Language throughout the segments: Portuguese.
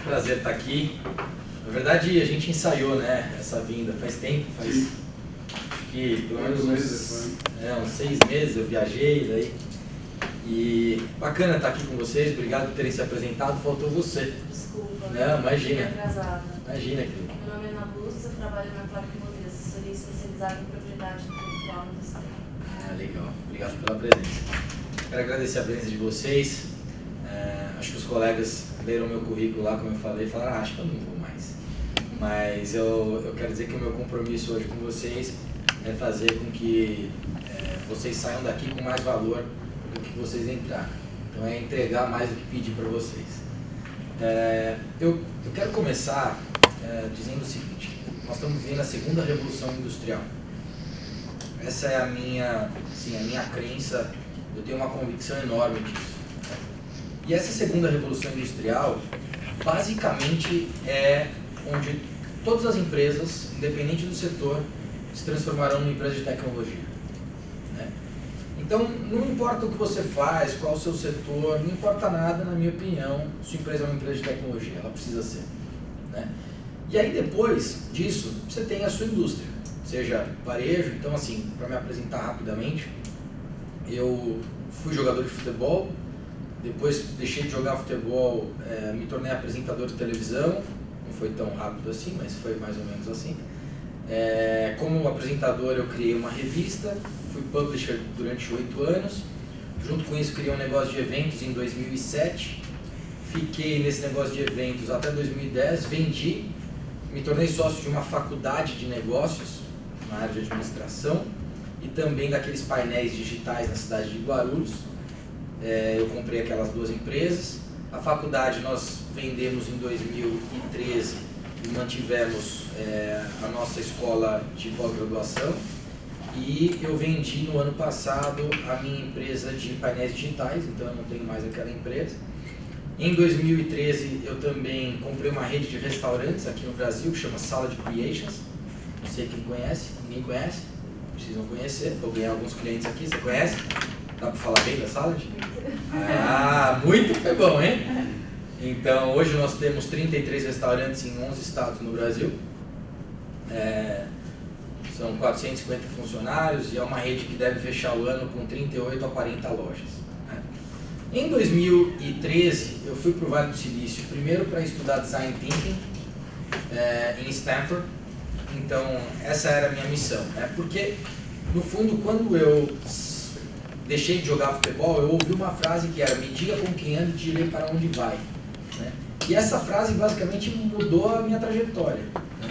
Prazer estar aqui. Na verdade, a gente ensaiou, né, essa vinda faz tempo, faz que pelo menos uns 6 meses eu viajei daí. E bacana estar aqui com vocês, obrigado por terem se apresentado, faltou você. Desculpa, não, imagina. Atrasada. Imagina, querido. Meu nome é Ana Lúcia, trabalho na Clark Modelo, assessoria especializada em propriedade intelectual industrial. Legal, obrigado pela presença. Quero agradecer a presença de vocês. Acho que os colegas leram meu currículo lá, como eu falei, e falaram, acho que eu não vou mais. Mas eu quero dizer que o meu compromisso hoje com vocês é fazer com que vocês saiam daqui com mais valor do que vocês entraram. Então é entregar mais do que pedir para vocês. Eu quero começar dizendo o seguinte, nós estamos vivendo a segunda revolução industrial. Essa é a minha crença, eu tenho uma convicção enorme disso. E essa segunda revolução industrial, basicamente, é onde todas as empresas, independente do setor, se transformarão numa empresa de tecnologia. Né? Então, não importa o que você faz, qual o seu setor, não importa nada, na minha opinião, sua empresa é uma empresa de tecnologia, ela precisa ser. Né? E aí, depois disso, você tem a sua indústria, seja varejo. Então, assim, para me apresentar rapidamente, eu fui jogador de futebol. Depois deixei de jogar futebol, me tornei apresentador de televisão, não foi tão rápido assim, mas foi mais ou menos assim. Como apresentador eu criei uma revista, fui publisher durante 8 anos, junto com isso criei um negócio de eventos em 2007, fiquei nesse negócio de eventos até 2010, vendi, me tornei sócio de uma faculdade de negócios na área de administração e também daqueles painéis digitais na cidade de Guarulhos. Eu comprei aquelas 2 empresas. A faculdade nós vendemos em 2013 e mantivemos a nossa escola de pós-graduação. E eu vendi no ano passado a minha empresa de painéis digitais, então eu não tenho mais aquela empresa. Em 2013 eu também comprei uma rede de restaurantes aqui no Brasil que chama Salad Creations. Não sei quem conhece, ninguém conhece, precisam conhecer. Eu ganhei alguns clientes aqui, você conhece? Dá para falar bem da Salad? Muito foi bom, hein? Então, hoje nós temos 33 restaurantes em 11 estados no Brasil. São 450 funcionários e é uma rede que deve fechar o ano com 38 a 40 lojas. Né? Em 2013, eu fui para o Vale do Silício, primeiro para estudar Design Thinking em Stanford. Então, essa era a minha missão. Né? Porque, no fundo, quando eu deixei de jogar futebol, eu ouvi uma frase que era: me diga com quem anda e direi para onde vai. Né? E essa frase basicamente mudou a minha trajetória. Né?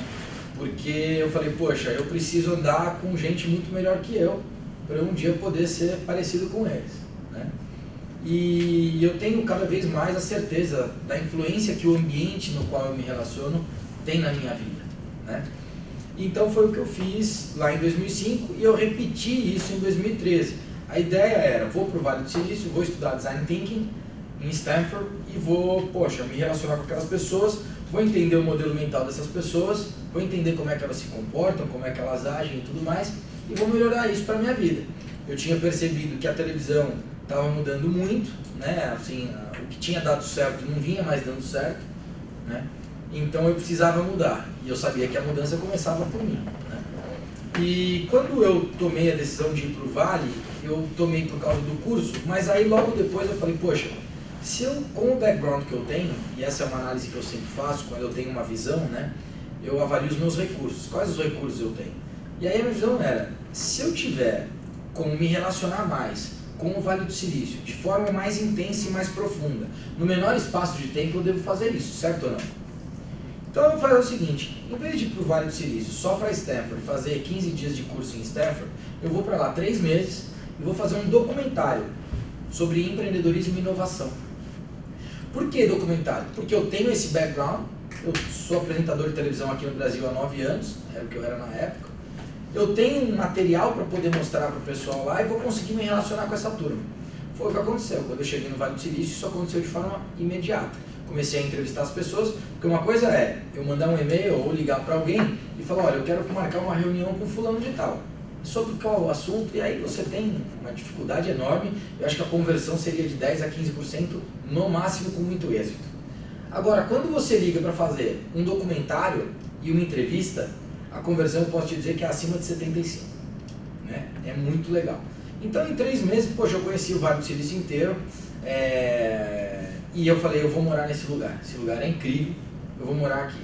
Porque eu falei, poxa, eu preciso andar com gente muito melhor que eu, para um dia poder ser parecido com eles. Né? E eu tenho cada vez mais a certeza da influência que o ambiente no qual eu me relaciono tem na minha vida. Né? Então foi o que eu fiz lá em 2005 e eu repeti isso em 2013. A ideia era, vou para o Vale do Silício, vou estudar Design Thinking em Stanford e vou, me relacionar com aquelas pessoas, vou entender o modelo mental dessas pessoas, vou entender como é que elas se comportam, como é que elas agem e tudo mais, e vou melhorar isso para a minha vida. Eu tinha percebido que a televisão estava mudando muito, né? Assim, o que tinha dado certo não vinha mais dando certo, né? Então eu precisava mudar, e eu sabia que a mudança começava por mim. Né? E quando eu tomei a decisão de ir para o Vale, eu tomei por causa do curso, mas aí logo depois eu falei, poxa, se eu, com o background que eu tenho, e essa é uma análise que eu sempre faço, quando eu tenho uma visão, né, eu avalio os meus recursos, quais os recursos eu tenho. E aí a minha visão era, se eu tiver como me relacionar mais com o Vale do Silício, de forma mais intensa e mais profunda, no menor espaço de tempo eu devo fazer isso, certo ou não? Então eu vou fazer o seguinte, em vez de ir para o Vale do Silício só para Stanford, fazer 15 dias de curso em Stanford, eu vou para lá 3 meses e vou fazer um documentário sobre empreendedorismo e inovação. Por que documentário? Porque eu tenho esse background, eu sou apresentador de televisão aqui no Brasil há 9 anos, era o que eu era na época, eu tenho um material para poder mostrar para o pessoal lá e vou conseguir me relacionar com essa turma. Foi o que aconteceu, quando eu cheguei no Vale do Silício, isso aconteceu de forma imediata. Comecei a entrevistar as pessoas, porque uma coisa é eu mandar um e-mail ou ligar para alguém e falar, olha, eu quero marcar uma reunião com fulano de tal. Sobre qual o assunto, e aí você tem uma dificuldade enorme, eu acho que a conversão seria de 10 a 15% no máximo com muito êxito. Agora, quando você liga para fazer um documentário e uma entrevista, a conversão eu posso te dizer que é acima de 75, né? É muito legal. Então, em 3 meses, poxa, eu conheci o Vale do Silício inteiro, e eu falei, eu vou morar nesse lugar. Esse lugar é incrível, eu vou morar aqui.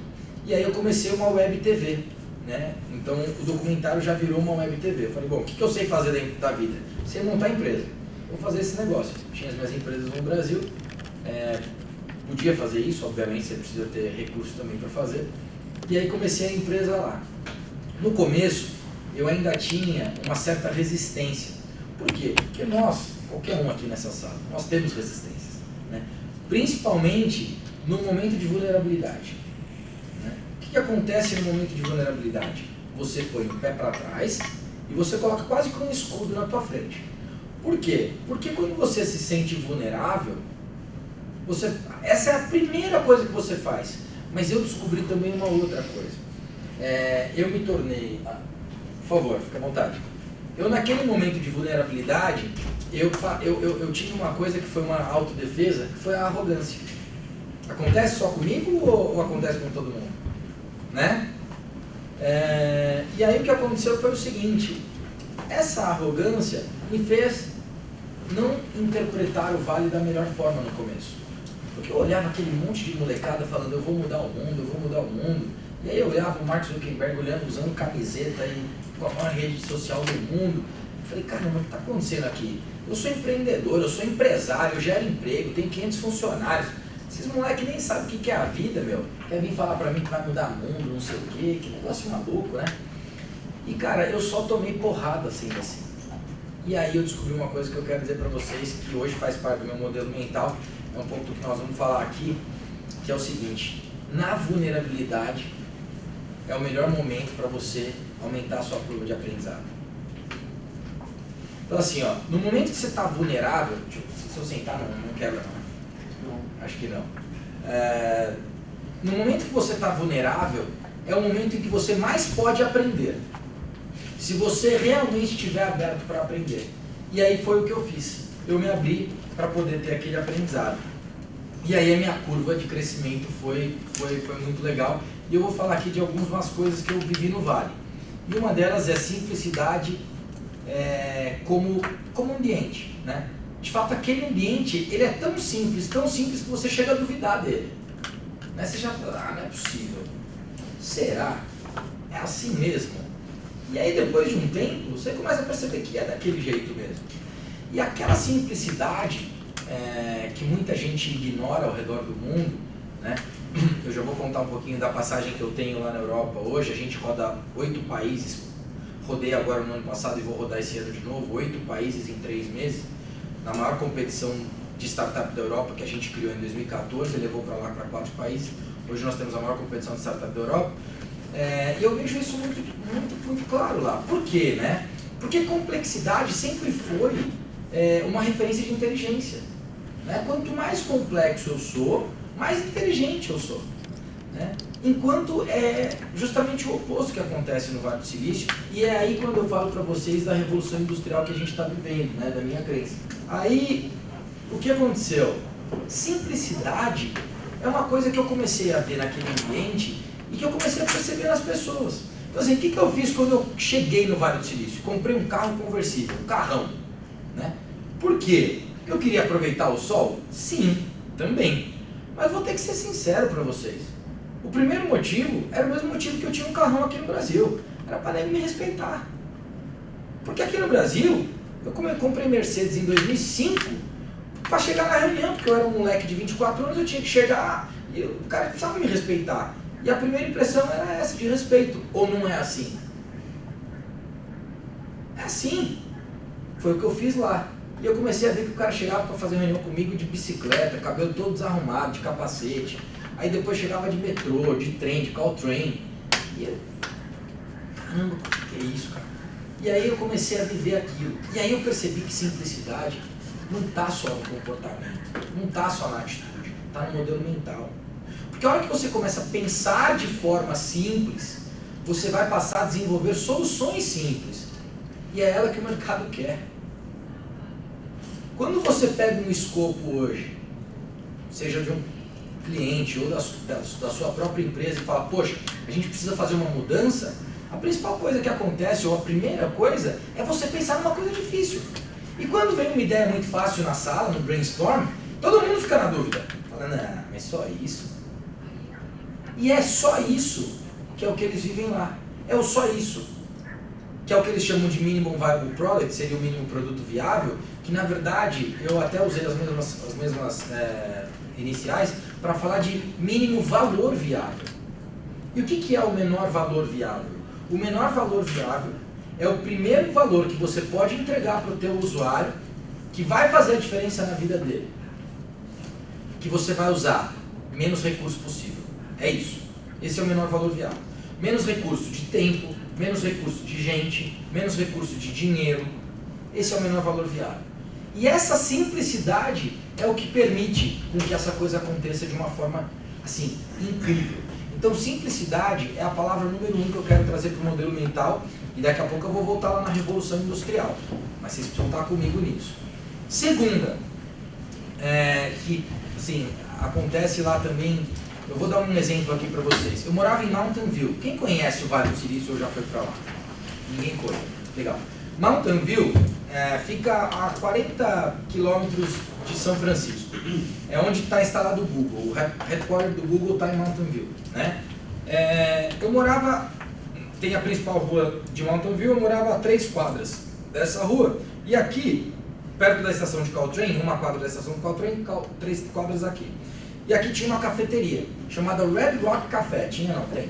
E aí eu comecei uma web TV, né? Então, o documentário já virou uma web TV. Eu falei, bom, o que eu sei fazer dentro da vida? Sei montar empresa. Vou fazer esse negócio. Tinha as minhas empresas no Brasil, podia fazer isso, obviamente, você precisa ter recursos também para fazer. E aí comecei a empresa lá. No começo, eu ainda tinha uma certa resistência. Por quê? Porque nós, qualquer um aqui nessa sala, nós temos resistências, né? Principalmente no momento de vulnerabilidade, né? O que acontece no momento de vulnerabilidade? Você põe o pé para trás e você coloca quase como um escudo na tua frente. Por quê? Porque quando você se sente vulnerável, essa é a primeira coisa que você faz. Mas eu descobri também uma outra coisa. Eu me tornei... por favor, fica à vontade. Eu, naquele momento de vulnerabilidade, eu tive uma coisa que foi uma autodefesa, que foi a arrogância. Acontece só comigo ou acontece com todo mundo? Né? E aí o que aconteceu foi o seguinte, essa arrogância me fez não interpretar o Vale da melhor forma no começo. Porque eu olhava aquele monte de molecada falando, eu vou mudar o mundo, eu vou mudar o mundo. E aí eu olhava o Mark Zuckerberg usando camiseta e com a maior rede social do mundo. Eu falei, caramba, o que está acontecendo aqui? Eu sou empreendedor, eu sou empresário, eu gero emprego, tenho 500 funcionários. Esses moleques nem sabem o que é a vida, meu. Quer vir falar pra mim que vai mudar o mundo, não sei o quê, que negócio maluco, né? E cara, eu só tomei porrada assim. E aí eu descobri uma coisa que eu quero dizer pra vocês, que hoje faz parte do meu modelo mental, é um ponto que nós vamos falar aqui, que é o seguinte, na vulnerabilidade é o melhor momento para você aumentar a sua curva de aprendizado. Então assim, ó, no momento que você está vulnerável, se eu sentar não quebra não, acho que não. No momento que você está vulnerável, é o momento em que você mais pode aprender. Se você realmente estiver aberto para aprender. E aí foi o que eu fiz. Eu me abri para poder ter aquele aprendizado. E aí a minha curva de crescimento foi muito legal. E eu vou falar aqui de algumas coisas que eu vivi no Vale. E uma delas é simplicidade como ambiente, né? De fato, aquele ambiente, ele é tão simples que você chega a duvidar dele. Né? Você já fala, não é possível. Será? É assim mesmo? E aí depois de um tempo, você começa a perceber que é daquele jeito mesmo. E aquela simplicidade que muita gente ignora ao redor do mundo, né? Eu já vou contar um pouquinho da passagem que eu tenho lá na Europa hoje. A gente roda 8 países, rodei agora no ano passado e vou rodar esse ano de novo, 8 países em 3 meses, na maior competição de startup da Europa que a gente criou em 2014, levou para lá para 4 países. Hoje nós temos a maior competição de startup da Europa. E eu vejo isso muito claro lá. Por quê, né? Porque complexidade sempre foi uma referência de inteligência. Né? Quanto mais complexo eu sou, mais inteligente eu sou. Né? Enquanto é justamente o oposto que acontece no Vale do Silício, e é aí quando eu falo para vocês da revolução industrial que a gente está vivendo, né? Da minha crença. Aí, o que aconteceu? Simplicidade é uma coisa que eu comecei a ver naquele ambiente e que eu comecei a perceber nas pessoas. Então assim, o que eu fiz quando eu cheguei no Vale do Silício? Comprei um carro conversível, um carrão. Né? Por quê? Porque eu queria aproveitar o sol? Sim, também. Mas vou ter que ser sincero para vocês. O primeiro motivo era o mesmo motivo que eu tinha um carrão aqui no Brasil. Era para ele me respeitar. Porque aqui no Brasil, eu comprei Mercedes em 2005 para chegar na reunião, porque eu era um moleque de 24 anos, eu tinha que chegar e o cara precisava me respeitar. E a primeira impressão era essa, de respeito. Ou não é assim? É assim. Foi o que eu fiz lá. E eu comecei a ver que o cara chegava para fazer reunião comigo de bicicleta, cabelo todo desarrumado, de capacete. Aí depois chegava de metrô, de trem, de Caltrain. E eu, caramba, o que é isso, cara? E aí eu comecei a viver aquilo. E aí eu percebi que simplicidade não está só no comportamento, não está só na atitude, está no modelo mental. Porque a hora que você começa a pensar de forma simples, você vai passar a desenvolver soluções simples. E é ela que o mercado quer. Quando você pega um escopo hoje, seja de um cliente ou da sua própria empresa e fala, poxa, a gente precisa fazer uma mudança, a principal coisa que acontece, ou a primeira coisa, é você pensar numa coisa difícil. E quando vem uma ideia muito fácil na sala, no brainstorm, todo mundo fica na dúvida. Fala, não, mas só isso? E é só isso que é o que eles vivem lá. É o só isso. Que é o que eles chamam de Minimum Viable Product, seria o mínimo produto viável, que na verdade eu até usei as mesmas iniciais para falar de mínimo valor viável. E o que é o menor valor viável? O menor valor viável é o primeiro valor que você pode entregar para o teu usuário que vai fazer a diferença na vida dele. Que você vai usar menos recurso possível. É isso. Esse é o menor valor viável. Menos recurso de tempo, menos recurso de gente, menos recurso de dinheiro. Esse é o menor valor viável. E essa simplicidade é o que permite com que essa coisa aconteça de uma forma, assim, incrível. Então, simplicidade é a palavra número 1 que eu quero trazer para o modelo mental, e daqui a pouco eu vou voltar lá na Revolução Industrial. Mas vocês precisam estar comigo nisso. Segunda, que, assim, acontece lá também. Eu vou dar um exemplo aqui para vocês. Eu morava em Mountain View. Quem conhece o Vale do Silício ou já foi para lá? Ninguém foi. Legal. Mountain View fica a 40 quilômetros de São Francisco. É onde está instalado o Google. O headquarter do Google está em Mountain View. Né? Eu morava, tem a principal rua de Mountain View, eu morava a 3 quadras dessa rua. E aqui, perto da estação de Caltrain, uma quadra da estação de Caltrain, 3 quadras aqui. E aqui tinha uma cafeteria, chamada Red Rock Café. Tinha não? Tem.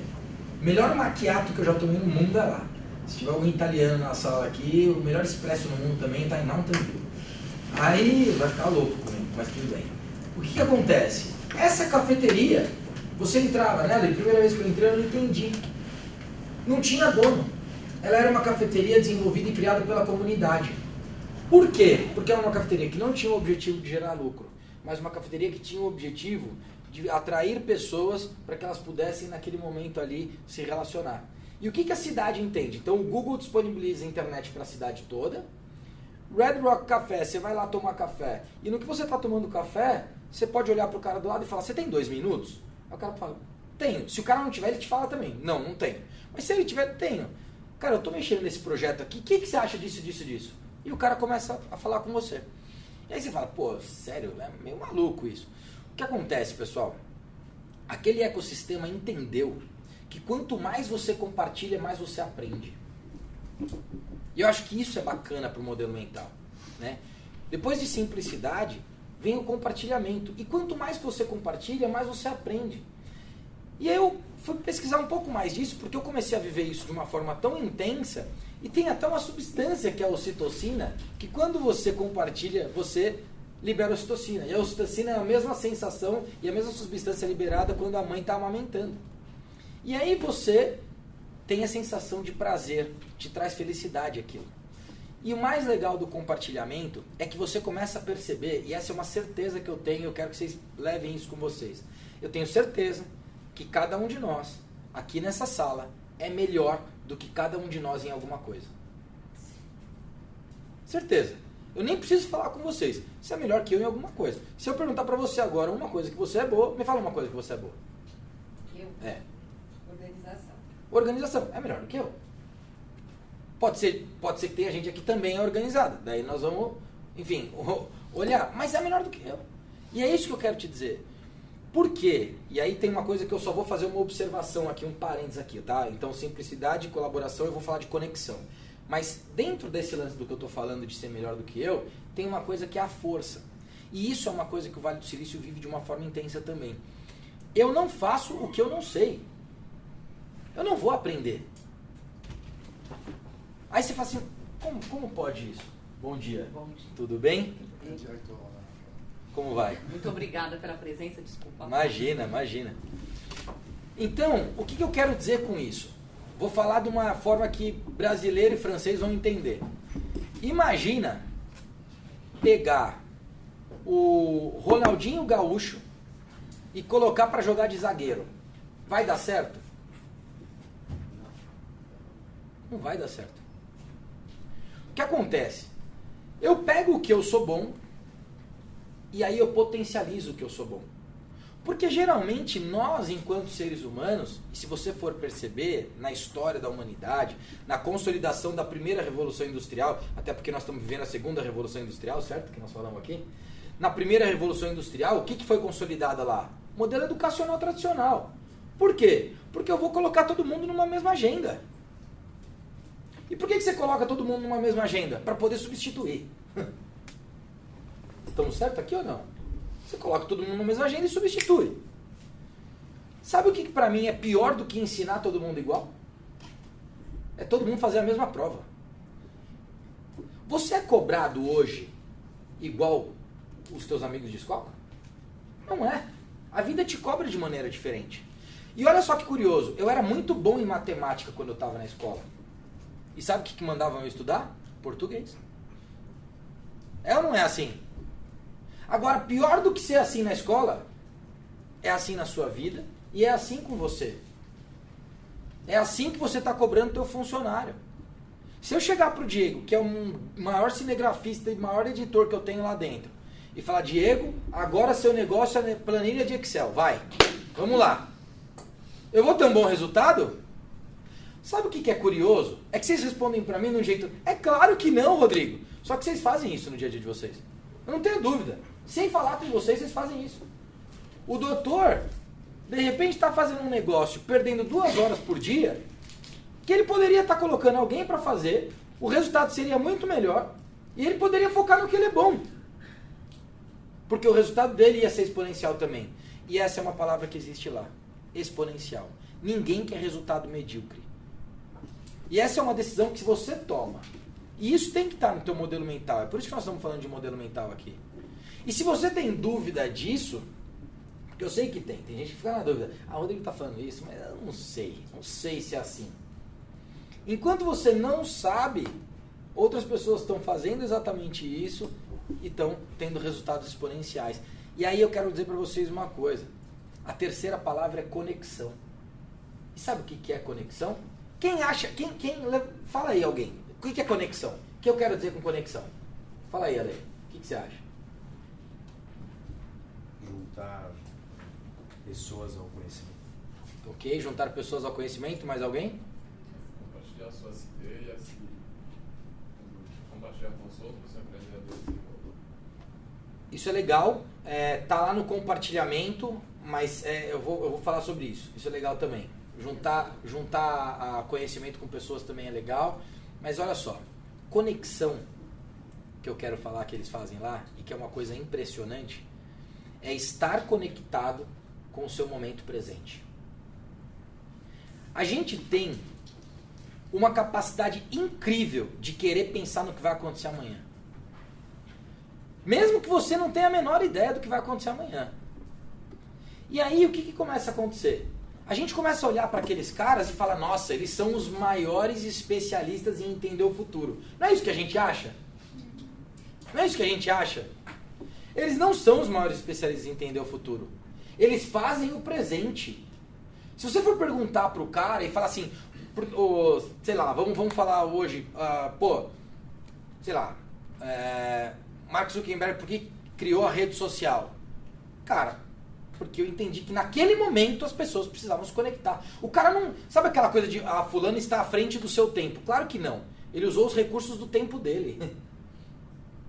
Melhor macchiato que eu já tomei no mundo é lá. Se tiver algum italiano na sala aqui, o melhor expresso no mundo também está em Mountain View. Aí vai ficar louco comigo, mas tudo bem. O que acontece? Essa cafeteria, você entrava nela, e a primeira vez que eu entrei eu não entendi. Não tinha dono. Ela era uma cafeteria desenvolvida e criada pela comunidade. Por quê? Porque era uma cafeteria que não tinha o objetivo de gerar lucro, mas uma cafeteria que tinha o objetivo de atrair pessoas para que elas pudessem naquele momento ali se relacionar. E o que a cidade entende? Então o Google disponibiliza a internet para a cidade toda. Red Rock Café, você vai lá tomar café. E no que você está tomando café, você pode olhar para o cara do lado e falar, você tem 2 minutos? Aí o cara fala, tenho. Se o cara não tiver, ele te fala também. Não, não tenho. Mas se ele tiver, tenho. Cara, eu estou mexendo nesse projeto aqui, o que você acha disso, disso, disso? E o cara começa a falar com você. E aí você fala, pô, sério, é meio maluco isso. O que acontece, pessoal? Aquele ecossistema entendeu que quanto mais você compartilha, mais você aprende. E eu acho que isso é bacana para o modelo mental. Né? Depois de simplicidade, vem o compartilhamento. E quanto mais você compartilha, mais você aprende. E aí eu fui pesquisar um pouco mais disso, porque eu comecei a viver isso de uma forma tão intensa, e tem até uma substância que é a ocitocina, que quando você compartilha, você libera a ocitocina. E a ocitocina é a mesma sensação e a mesma substância liberada quando a mãe está amamentando. E aí você tem a sensação de prazer, te traz felicidade aquilo. E o mais legal do compartilhamento é que você começa a perceber, e essa é uma certeza que eu tenho, eu quero que vocês levem isso com vocês. Eu tenho certeza que cada um de nós, aqui nessa sala, é melhor do que cada um de nós em alguma coisa. Certeza. Eu nem preciso falar com vocês. Você é melhor que eu em alguma coisa. Se eu perguntar pra você agora uma coisa que você é boa, me fala uma coisa que você é boa. Eu? Organização. Organização. É melhor do que eu. Pode ser que tenha gente aqui também é organizada. Daí nós vamos, enfim, olhar. Mas é melhor do que eu. E é isso que eu quero te dizer. Por quê? E aí tem uma coisa que eu só vou fazer uma observação aqui, um parênteses aqui, tá? Então, simplicidade e colaboração, eu vou falar de conexão. Mas dentro desse lance do que eu estou falando de ser melhor do que eu, tem uma coisa que é a força. E isso é uma coisa que o Vale do Silício vive de uma forma intensa também. Eu não faço o que eu não sei. Eu não vou aprender. Aí você fala assim, como pode isso? Bom dia. Bom dia. Tudo bem? Como vai? Muito obrigada pela presença, desculpa. Imagina, imagina. Então, o que eu quero dizer com isso? Vou falar de uma forma que brasileiro e francês vão entender. Imagina pegar o Ronaldinho Gaúcho e colocar para jogar de zagueiro. Vai dar certo? Não vai dar certo. O que acontece? Eu pego o que eu sou bom e aí eu potencializo o que eu sou bom. Porque geralmente nós, enquanto seres humanos, e se você for perceber na história da humanidade, na consolidação da primeira revolução industrial, até porque nós estamos vivendo a segunda revolução industrial, certo? Que nós falamos aqui. Na primeira revolução industrial, o que foi consolidado lá? Modelo educacional tradicional. Por quê? Porque eu vou colocar todo mundo numa mesma agenda. E por que você coloca todo mundo numa mesma agenda? Para poder substituir. Estamos certos aqui ou não? Você coloca todo mundo na mesma agenda e substitui. Sabe o que para mim é pior do que ensinar todo mundo igual? É todo mundo fazer a mesma prova. Você é cobrado hoje igual os teus amigos de escola? Não é. A vida te cobra de maneira diferente. E olha só que curioso, eu era muito bom em matemática quando eu estava na escola. E sabe o que mandavam eu estudar? Português. É ou não é assim? Agora, pior do que ser assim na escola, é assim na sua vida e é assim com você. É assim que você está cobrando o teu funcionário. Se eu chegar pro Diego, que é o maior cinegrafista e maior editor que eu tenho lá dentro, e falar, Diego, agora seu negócio é planilha de Excel, vai, vamos lá. Eu vou ter um bom resultado? Sabe o que é curioso? É que vocês respondem para mim de um jeito, é claro que não, Rodrigo. Só que vocês fazem isso no dia a dia de vocês. Eu não tenho dúvida. Sem falar com vocês, vocês fazem isso. O doutor, de repente, está fazendo um negócio, perdendo 2 horas por dia, que ele poderia estar colocando alguém para fazer, o resultado seria muito melhor, e ele poderia focar no que ele é bom. Porque o resultado dele ia ser exponencial também. E essa é uma palavra que existe lá. Exponencial. Ninguém quer resultado medíocre. E essa é uma decisão que você toma. E isso tem que estar no teu modelo mental. É por isso que nós estamos falando de modelo mental aqui. E se você tem dúvida disso, porque eu sei que tem gente que fica na dúvida, o Rodrigo está falando isso, mas eu não sei se é assim. Enquanto você não sabe, outras pessoas estão fazendo exatamente isso e estão tendo resultados exponenciais. E aí eu quero dizer para vocês uma coisa, a terceira palavra é conexão. E sabe o que é conexão? Quem acha, fala aí alguém, o que é conexão? O que eu quero dizer com conexão? Fala aí, Ale, o que você acha? Juntar pessoas ao conhecimento. Ok, juntar pessoas ao conhecimento, mais alguém? Compartilhar suas ideias e compartilhar com os outros, aprender a desenvolver. Isso é legal, tá lá no compartilhamento, mas eu vou falar sobre isso. Isso é legal também. Juntar conhecimento com pessoas também é legal, mas olha só, conexão que eu quero falar que eles fazem lá, e que é uma coisa impressionante, é estar conectado com o seu momento presente. A gente tem uma capacidade incrível de querer pensar no que vai acontecer amanhã. Mesmo que você não tenha a menor ideia do que vai acontecer amanhã. E aí o que começa a acontecer? A gente começa a olhar para aqueles caras e fala, nossa, eles são os maiores especialistas em entender o futuro. Não é isso que a gente acha? Não é isso que a gente acha? Eles não são os maiores especialistas em entender o futuro. Eles fazem o presente. Se você for perguntar pro cara e falar assim, sei lá, vamos falar hoje, sei lá, Mark Zuckerberg, por que criou a rede social? Cara, porque eu entendi que naquele momento as pessoas precisavam se conectar. O cara não... Sabe aquela coisa de, fulano está à frente do seu tempo? Claro que não. Ele usou os recursos do tempo dele.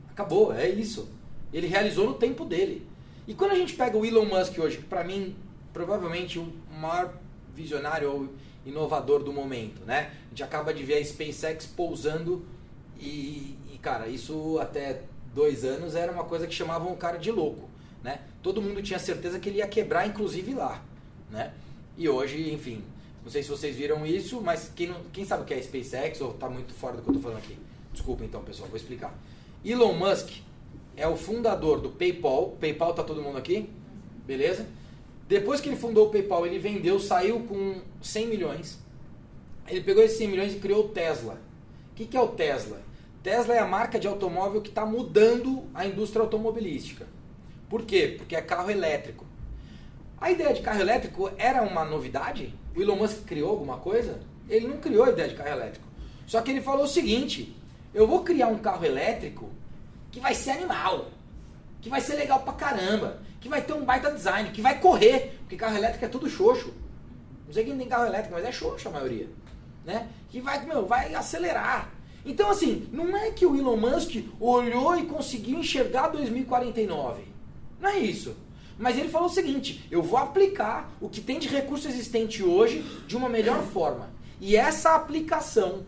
Acabou, é isso. Ele realizou no tempo dele. E quando a gente pega o Elon Musk hoje, que para mim, provavelmente o maior visionário ou inovador do momento, né? A gente acaba de ver a SpaceX pousando e cara, isso até 2 anos era uma coisa que chamavam o cara de louco, né? Todo mundo tinha certeza que ele ia quebrar, inclusive lá, né? E hoje, enfim, não sei se vocês viram isso, mas quem sabe o que é SpaceX ou tá muito fora do que eu tô falando aqui? Desculpa então, pessoal, vou explicar. Elon Musk é o fundador do PayPal. PayPal tá todo mundo aqui? Beleza? Depois que ele fundou o PayPal, ele vendeu, saiu com 100 milhões. Ele pegou esses 100 milhões e criou o Tesla. O que é o Tesla? Tesla é a marca de automóvel que está mudando a indústria automobilística. Por quê? Porque é carro elétrico. A ideia de carro elétrico era uma novidade? O Elon Musk criou alguma coisa? Ele não criou a ideia de carro elétrico. Só que ele falou o seguinte, eu vou criar um carro elétrico que vai ser animal. que vai ser legal pra caramba, que vai ter um baita design, que vai correr, porque carro elétrico é tudo xoxo. Não sei quem tem carro elétrico, mas é xoxo a maioria. Né? Que vai acelerar. Então assim, não é que o Elon Musk olhou e conseguiu enxergar 2049. Não é isso. Mas ele falou o seguinte, eu vou aplicar o que tem de recurso existente hoje de uma melhor forma. E essa aplicação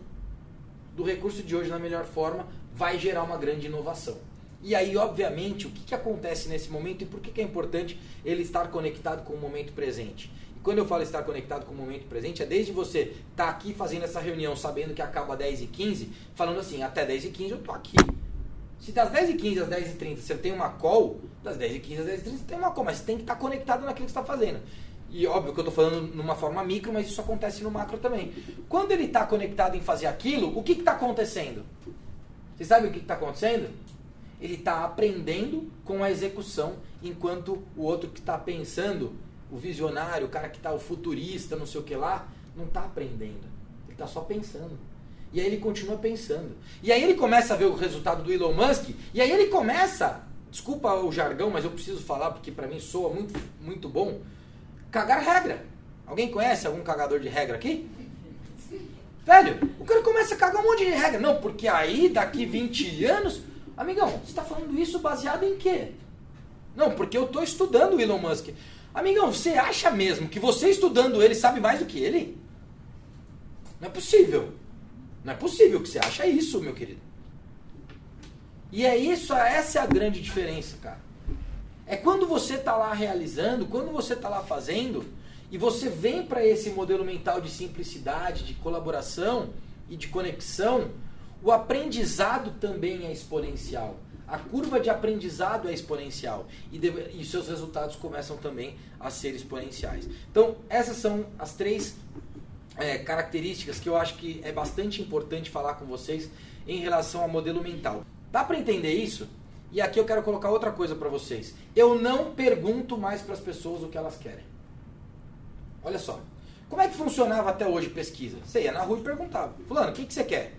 do recurso de hoje na melhor forma vai gerar uma grande inovação. E aí, obviamente, o que acontece nesse momento e por que é importante ele estar conectado com o momento presente? E quando eu falo estar conectado com o momento presente, é desde você estar aqui fazendo essa reunião, sabendo que acaba 10h15, falando assim, até 10h15 eu tô aqui. Se das 10h15 às 10h30 você tem uma call, das 10h15 às 10h30 você tem uma call, mas você tem que estar conectado naquilo que você está fazendo. E óbvio que eu estou falando numa forma micro, mas isso acontece no macro também. Quando ele está conectado em fazer aquilo, o que está acontecendo? Vocês sabem o que está acontecendo? Ele está aprendendo com a execução, enquanto o outro que está pensando, o visionário, o cara que está o futurista, não sei o que lá, não está aprendendo. Ele está só pensando. E aí ele continua pensando. E aí ele começa a ver o resultado do Elon Musk, e aí ele começa, desculpa o jargão, mas eu preciso falar porque para mim soa muito, muito bom, cagar regra. Alguém conhece algum cagador de regra aqui? Velho, o cara começa a cagar um monte de regra. Não, porque aí daqui 20 anos... Amigão, você está falando isso baseado em quê? Não, porque eu estou estudando o Elon Musk. Amigão, você acha mesmo que você estudando ele sabe mais do que ele? Não é possível. Não é possível que você acha isso, meu querido. E é isso, essa é a grande diferença, cara. É quando você está lá realizando, quando você está lá fazendo, e você vem para esse modelo mental de simplicidade, de colaboração e de conexão, o aprendizado também é exponencial. A curva de aprendizado é exponencial. E seus resultados começam também a ser exponenciais. Então, essas são as 3 características que eu acho que é bastante importante falar com vocês em relação ao modelo mental. Dá para entender isso? E aqui eu quero colocar outra coisa para vocês. Eu não pergunto mais para as pessoas o que elas querem. Olha só. Como é que funcionava até hoje pesquisa? Você ia na rua e perguntava. Fulano, o que você quer?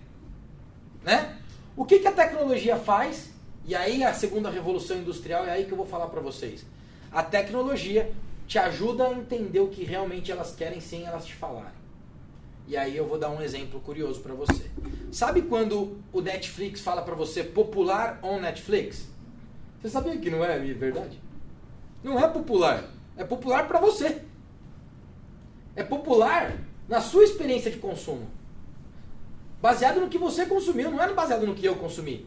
Né? O que a tecnologia faz? E aí a segunda revolução industrial é aí que eu vou falar para vocês. A tecnologia te ajuda a entender o que realmente elas querem sem elas te falarem. E aí eu vou dar um exemplo curioso para você. Sabe quando o Netflix fala para você popular on Netflix? Você sabia que não é verdade? Não é popular. É popular para você. É popular na sua experiência de consumo. Baseado no que você consumiu, não é baseado no que eu consumi.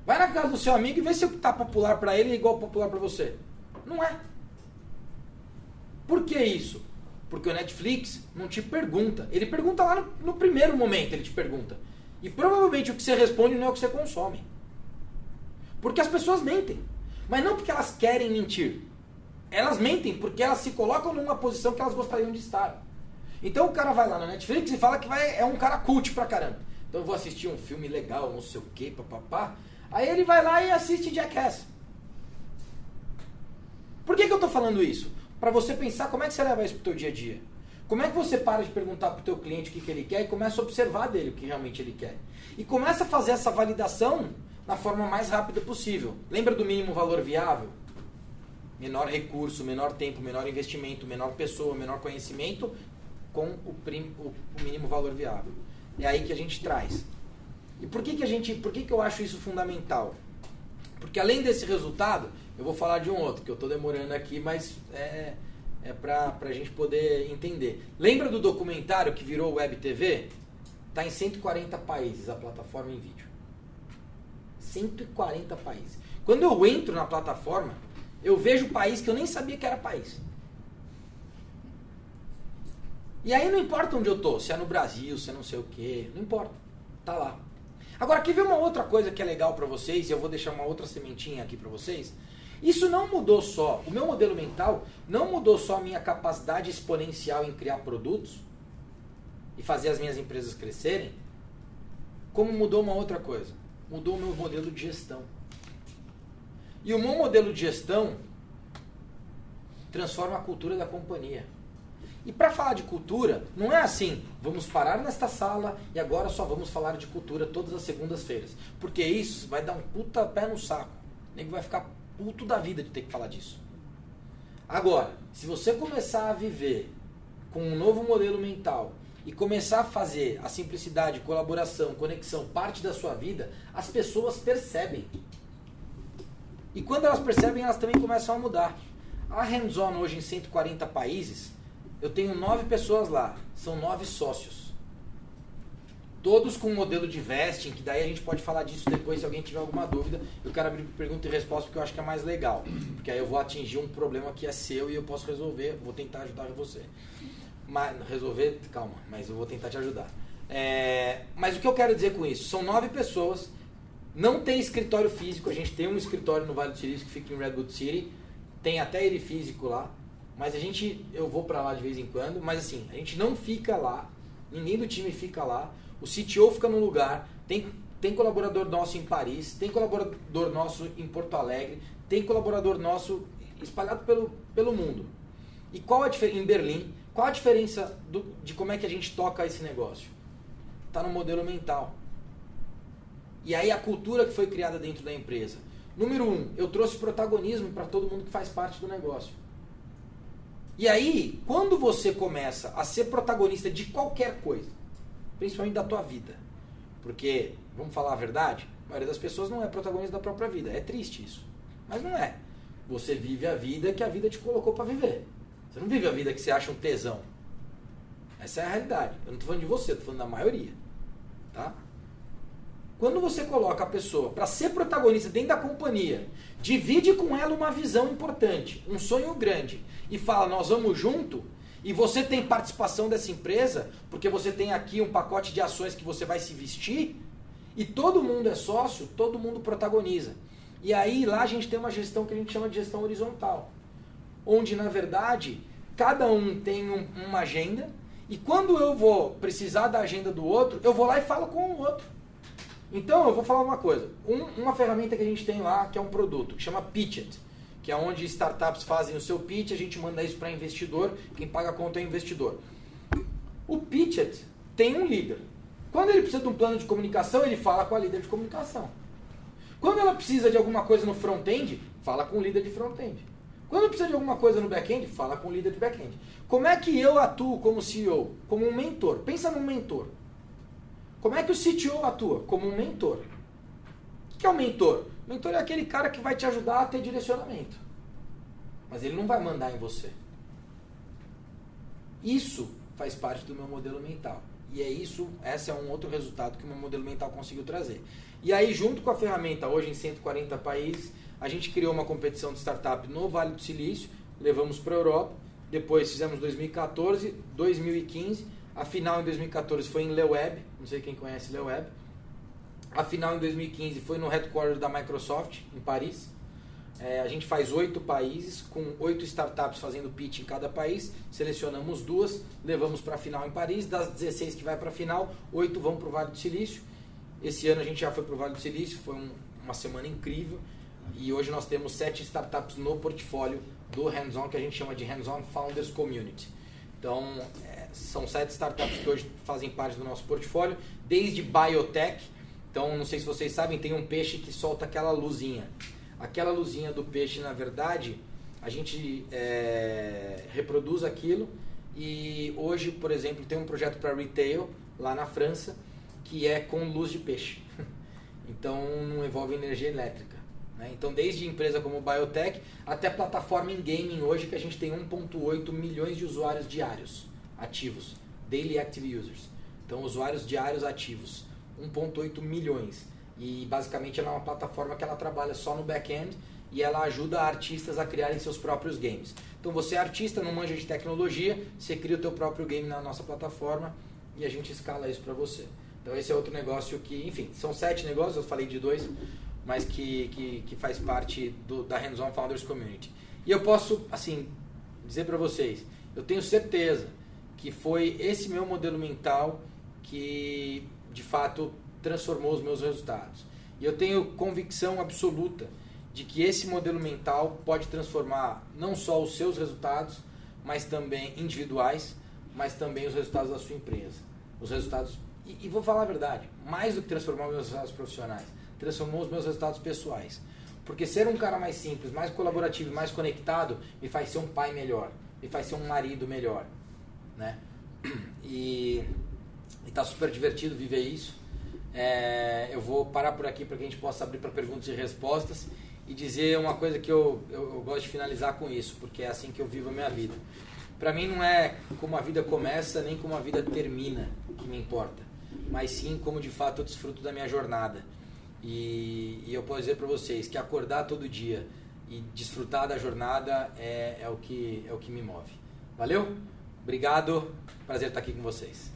Vai na casa do seu amigo e vê se o que está popular para ele é igual popular para você. Não é. Por que isso? Porque o Netflix não te pergunta. Ele pergunta lá no primeiro momento, ele te pergunta. E provavelmente o que você responde não é o que você consome. Porque as pessoas mentem. Mas não porque elas querem mentir. Elas mentem porque elas se colocam numa posição que elas gostariam de estar. Então o cara vai lá na Netflix e fala que é um cara cult pra caramba. Então eu vou assistir um filme legal, não sei o que, papapá. Aí ele vai lá e assiste Jackass. Por que eu tô falando isso? Para você pensar como é que você leva isso pro teu dia a dia. Como é que você para de perguntar pro teu cliente o que ele quer e começa a observar dele o que realmente ele quer. E começa a fazer essa validação na forma mais rápida possível. Lembra do mínimo valor viável? Menor recurso, menor tempo, menor investimento, menor pessoa, menor conhecimento com o mínimo valor viável. É aí que a gente traz. E por que eu acho isso fundamental? Porque além desse resultado, eu vou falar de um outro, que eu estou demorando aqui, mas é para a gente poder entender. Lembra do documentário que virou Web TV? Está em 140 países a plataforma em vídeo. 140 países. Quando eu entro na plataforma, eu vejo país que eu nem sabia que era país. E aí não importa onde eu estou, se é no Brasil, se é não sei o que, não importa. Tá lá. Agora, quer ver uma outra coisa que é legal para vocês, e eu vou deixar uma outra sementinha aqui para vocês. Isso não mudou só, o meu modelo mental não mudou só a minha capacidade exponencial em criar produtos e fazer as minhas empresas crescerem, como mudou uma outra coisa. Mudou o meu modelo de gestão. E o meu modelo de gestão transforma a cultura da companhia. E para falar de cultura, não é assim, vamos parar nesta sala e agora só vamos falar de cultura todas as segundas-feiras. Porque isso vai dar um puta pé no saco. O nego vai ficar puto da vida de ter que falar disso. Agora, se você começar a viver com um novo modelo mental e começar a fazer a simplicidade, colaboração, conexão parte da sua vida, as pessoas percebem. E quando elas percebem, elas também começam a mudar. A Hands-On hoje em 140 países, eu tenho 9 pessoas lá, são 9 sócios. Todos com um modelo de vesting, que daí a gente pode falar disso depois se alguém tiver alguma dúvida. Eu quero abrir pergunta e resposta porque eu acho que é mais legal. Porque aí eu vou atingir um problema que é seu e eu posso resolver, vou tentar ajudar você. Mas, calma, mas eu vou tentar te ajudar. Mas o que eu quero dizer com isso? São 9 pessoas, não tem escritório físico, a gente tem um escritório no Vale do Silício que fica em Redwood City, tem até ele físico lá, mas eu vou pra lá de vez em quando, mas assim, a gente não fica lá, ninguém do time fica lá, o CTO fica num lugar, tem colaborador nosso em Paris, tem colaborador nosso em Porto Alegre, tem colaborador nosso espalhado pelo mundo. E qual a diferença em Berlim? Qual a diferença de como é que a gente toca esse negócio? Está no modelo mental. E aí a cultura que foi criada dentro da empresa. Número 1, eu trouxe protagonismo para todo mundo que faz parte do negócio. E aí, quando você começa a ser protagonista de qualquer coisa, principalmente da tua vida, porque, vamos falar a verdade, a maioria das pessoas não é protagonista da própria vida. É triste isso. Mas não é. Você vive a vida que a vida te colocou para viver. Você não vive a vida que você acha um tesão. Essa é a realidade. Eu não estou falando de você, estou falando da maioria. Tá? Quando você coloca a pessoa para ser protagonista dentro da companhia, divide com ela uma visão importante, um sonho grande, e fala, nós vamos junto, e você tem participação dessa empresa, porque você tem aqui um pacote de ações que você vai se vestir, e todo mundo é sócio, todo mundo protagoniza. E aí lá a gente tem uma gestão que a gente chama de gestão horizontal, onde na verdade cada um tem uma agenda, e quando eu vou precisar da agenda do outro, eu vou lá e falo com o outro. Então eu vou falar uma coisa, uma ferramenta que a gente tem lá, que é um produto, que chama Pitch-It, que é onde startups fazem o seu pitch, a gente manda isso para investidor, quem paga a conta é o investidor. O Pitch-It tem um líder. Quando ele precisa de um plano de comunicação, ele fala com a líder de comunicação. Quando ela precisa de alguma coisa no front-end, fala com o líder de front-end. Quando precisa de alguma coisa no back-end, fala com o líder de back-end. Como é que eu atuo como CEO? Como um mentor. Pensa num mentor. Como é que o CTO atua? Como um mentor. O que é um mentor? O mentor é aquele cara que vai te ajudar a ter direcionamento. Mas ele não vai mandar em você. Isso faz parte do meu modelo mental. E esse é um outro resultado que o meu modelo mental conseguiu trazer. E aí, junto com a ferramenta, hoje em 140 países, a gente criou uma competição de startup no Vale do Silício, levamos para a Europa, depois fizemos 2014, 2015, a final em 2014 foi em Le Web, não sei quem conhece Le Web, a final em 2015 foi no headquarter da Microsoft, em Paris. A gente faz 8 países, com 8 startups fazendo pitch em cada país, selecionamos 2, levamos para a final em Paris, das 16 que vai para a final, 8 vão para o Vale do Silício. Esse ano a gente já foi para o Vale do Silício, foi uma semana incrível, e hoje nós temos 7 startups no portfólio do Hands-On, que a gente chama de Hands-On Founders Community. Então, são 7 startups que hoje fazem parte do nosso portfólio, desde biotech. Então, não sei se vocês sabem, tem um peixe que solta aquela luzinha. Aquela luzinha do peixe, na verdade, a gente reproduz aquilo, e hoje, por exemplo, tem um projeto para retail lá na França, que é com luz de peixe. Então, não envolve energia elétrica. Né? Então, desde empresa como biotech, até plataforma em gaming hoje, que a gente tem 1,8 milhões de usuários diários ativos, Daily Active Users. Então, usuários diários ativos, 1,8 milhões. E basicamente ela é uma plataforma que ela trabalha só no back-end e ela ajuda artistas a criarem seus próprios games. Então você é artista, não manja de tecnologia, você cria o teu próprio game na nossa plataforma e a gente escala isso para você. Então esse é outro negócio que, enfim, são 7 negócios, eu falei de 2, mas que faz parte da Hands-On Founders Community. E eu posso, assim, dizer para vocês, eu tenho certeza que foi esse meu modelo mental que, de fato, transformou os meus resultados. E eu tenho convicção absoluta de que esse modelo mental pode transformar não só os seus resultados, mas também individuais, mas também os resultados da sua empresa. Os resultados, e vou falar a verdade, mais do que transformar os meus resultados profissionais, transformou os meus resultados pessoais. Porque ser um cara mais simples, mais colaborativo, mais conectado, me faz ser um pai melhor, me faz ser um marido melhor, né? E tá super divertido viver isso. Eu vou parar por aqui para que a gente possa abrir para perguntas e respostas e dizer uma coisa que eu gosto de finalizar com isso, porque é assim que eu vivo a minha vida. Para mim não é como a vida começa nem como a vida termina que me importa, mas sim como de fato eu desfruto da minha jornada. E eu posso dizer para vocês que acordar todo dia e desfrutar da jornada é o que me move. Valeu? Obrigado, prazer estar aqui com vocês.